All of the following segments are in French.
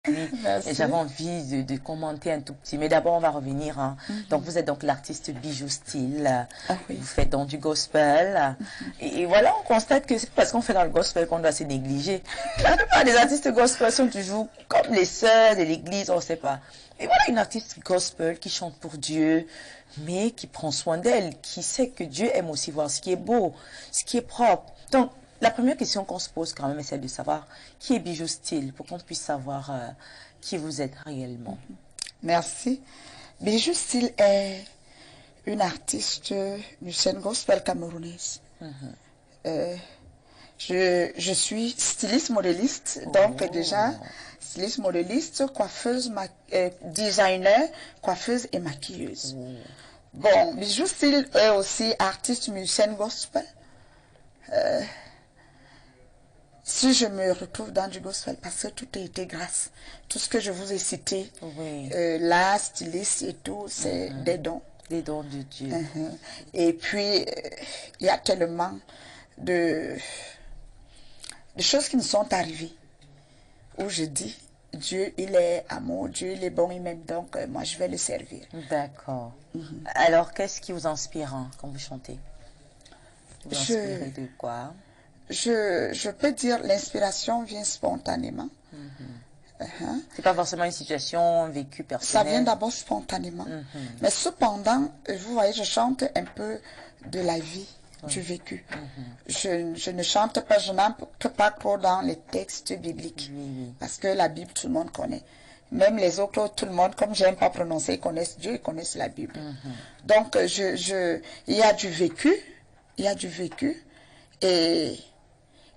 Et j'avais envie de commenter un tout petit. Mais d'abord, on va revenir. Hein. Donc, vous êtes donc l'artiste Bijou Style. Oui. Vous faites donc du gospel. Et voilà, on constate que c'est parce qu'on fait dans le gospel qu'on doit se négliger. La plupart des artistes gospel sont toujours comme les sœurs de l'église, on ne sait pas. Et voilà une artiste gospel qui chante pour Dieu, mais qui prend soin d'elle, qui sait que Dieu aime aussi voir ce qui est beau, ce qui est propre. Donc, la première question qu'on se pose quand même, c'est celle de savoir qui est Bijou Style, pour qu'on puisse savoir qui vous êtes réellement. Merci. Bijou Style est une artiste musicienne gospel camerounaise. Je suis styliste modéliste, donc déjà styliste modéliste, coiffeuse, designer, coiffeuse et maquilleuse. Bon, Bijou Style est aussi artiste musicienne gospel. Si je me retrouve dans du gospel, parce que tout a été grâce. Tout ce que je vous ai cité, là, styliste et tout, c'est des dons. Des dons de Dieu. Et puis, il y a tellement de choses qui me sont arrivées, où je dis, Dieu, il est amour, Dieu, il est bon, il m'aime, donc moi, je vais le servir. D'accord. Alors, qu'est-ce qui vous inspire hein, quand vous chantez? Vous inspirez de quoi? Je peux dire l'inspiration vient spontanément. C'est pas forcément une situation vécue personnelle. Ça vient d'abord spontanément. Mais cependant, vous voyez, je chante un peu de la vie, du vécu. Je ne chante pas, je n'entre pas trop dans les textes bibliques. Parce que la Bible, tout le monde connaît. Même les autres, tout le monde, comme j'aime pas prononcer, ils connaissent Dieu, ils connaissent la Bible. Donc, il y a du vécu, il y a du vécu. Et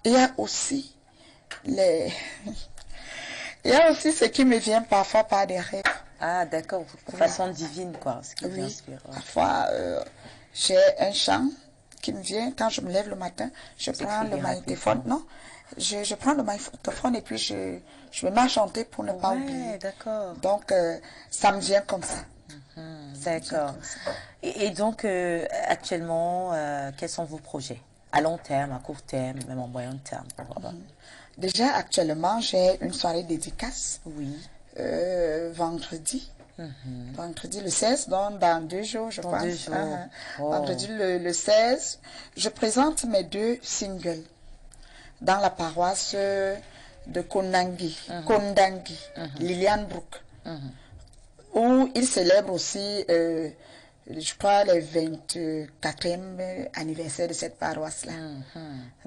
il y a aussi il y a aussi ce qui me vient parfois par des rêves. Ah, d'accord, de façon divine, quoi. Ce qui vous inspire. Parfois, j'ai un chant qui me vient quand je me lève le matin. Je prends le magnétophone, non? Je prends le magnétophone et puis je me mets à chanter pour ne pas oublier. D'accord. Donc, ça me vient comme ça. D'accord. Et donc, actuellement, quels sont vos projets? À long terme, à court terme, même en moyen terme. Déjà, actuellement, j'ai une soirée dédicace. Vendredi. Vendredi le 16, donc dans 2 jours, je pense. 2 jours. Vendredi le 16, je présente mes 2 singles dans la paroisse de Kondangi, Liliane Brook, où ils célèbrent aussi je crois, le 24e anniversaire de cette paroisse-là,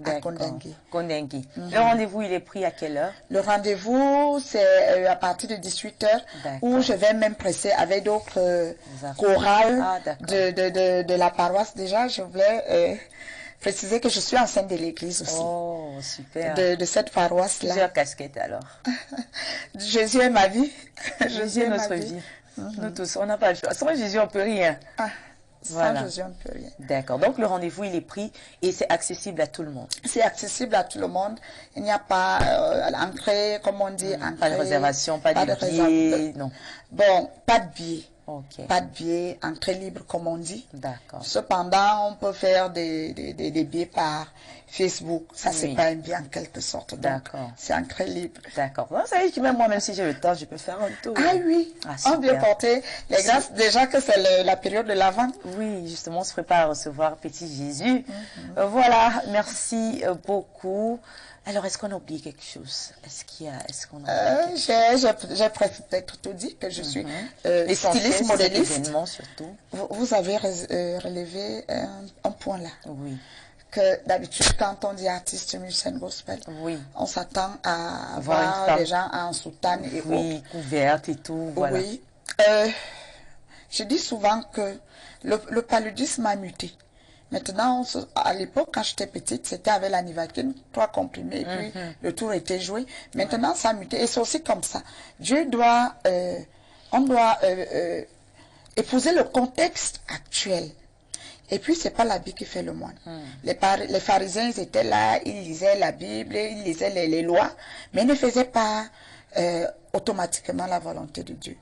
à Kondangi. Le rendez-vous, il est pris à quelle heure? Le rendez-vous, c'est à partir de 18h, où je vais même presser avec d'autres chorales de la paroisse. Déjà, je voulais préciser que je suis enceinte de l'église aussi. Oh, super. De cette paroisse-là. Plusieurs casquettes alors. Jésus est ma vie. Jésus est notre vie. Nous tous, on n'a pas le choix. Sans Jésus, on ne peut rien. Sans Jésus, on ne peut rien. D'accord. Donc, le rendez-vous, il est pris et c'est accessible à tout le monde. C'est accessible à tout le monde. Il n'y a pas l'entrée, comme on dit, entrée, pas de réservation, pas de billet, non. Bon, pas de billet. Okay. Pas de billet, entrée libre, comme on dit. D'accord. Cependant, on peut faire des billets par Facebook. Ça, c'est pas un billet en quelque sorte. D'accord. C'est entrée libre. D'accord. Vous savez que même moi, même si j'ai le temps, je peux faire un tour. Ah oui. On vient porter les grâces, déjà que c'est la période de l'Avent. Oui, justement, on se prépare à recevoir Petit Jésus. Voilà, merci beaucoup. Alors, est-ce qu'on a oublié quelque chose? Est-ce qu'on a oublié quelque chose? J'ai peut-être tout dit, que je suis styliste modéliste. Surtout. Vous avez relevé un point là. Oui. Que d'habitude, quand on dit artiste musicien gospel, on s'attend à voir des gens en soutane et autres. Couverte et tout. Voilà. Oui. Je dis souvent que le paludisme a muté. Maintenant, à l'époque, quand j'étais petite, c'était avec la Nivaquine, 3 comprimés, et puis le tour était joué. Maintenant, ça a muté. Et c'est aussi comme ça. On doit épouser le contexte actuel. Et puis, c'est pas la Bible qui fait le moine. Les pharisiens, ils étaient là, ils lisaient la Bible, ils lisaient les lois, mais ils ne faisaient pas automatiquement la volonté de Dieu.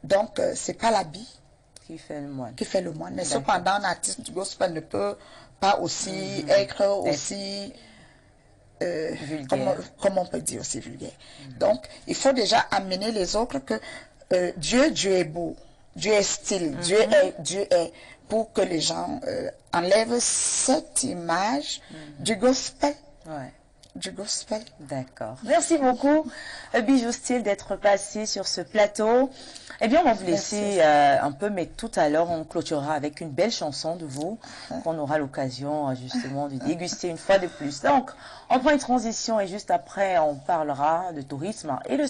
Donc, c'est pas la Bible qui fait le moine. Mais cependant, un artiste du gospel ne peut pas aussi être aussi Vulgaire. Comme on peut dire aussi vulgaire. Donc, il faut déjà amener les autres que Dieu est beau, Dieu est style, Dieu est, pour que les gens enlèvent cette image du gospel. Ouais. Du gospel. D'accord. Merci beaucoup, Bijou Style, d'être passé sur ce plateau. Eh bien, on va vous laisser un peu, mais tout à l'heure, on clôturera avec une belle chanson de vous, qu'on aura l'occasion justement de déguster une fois de plus. Donc, on prend une transition et juste après, on parlera de tourisme et de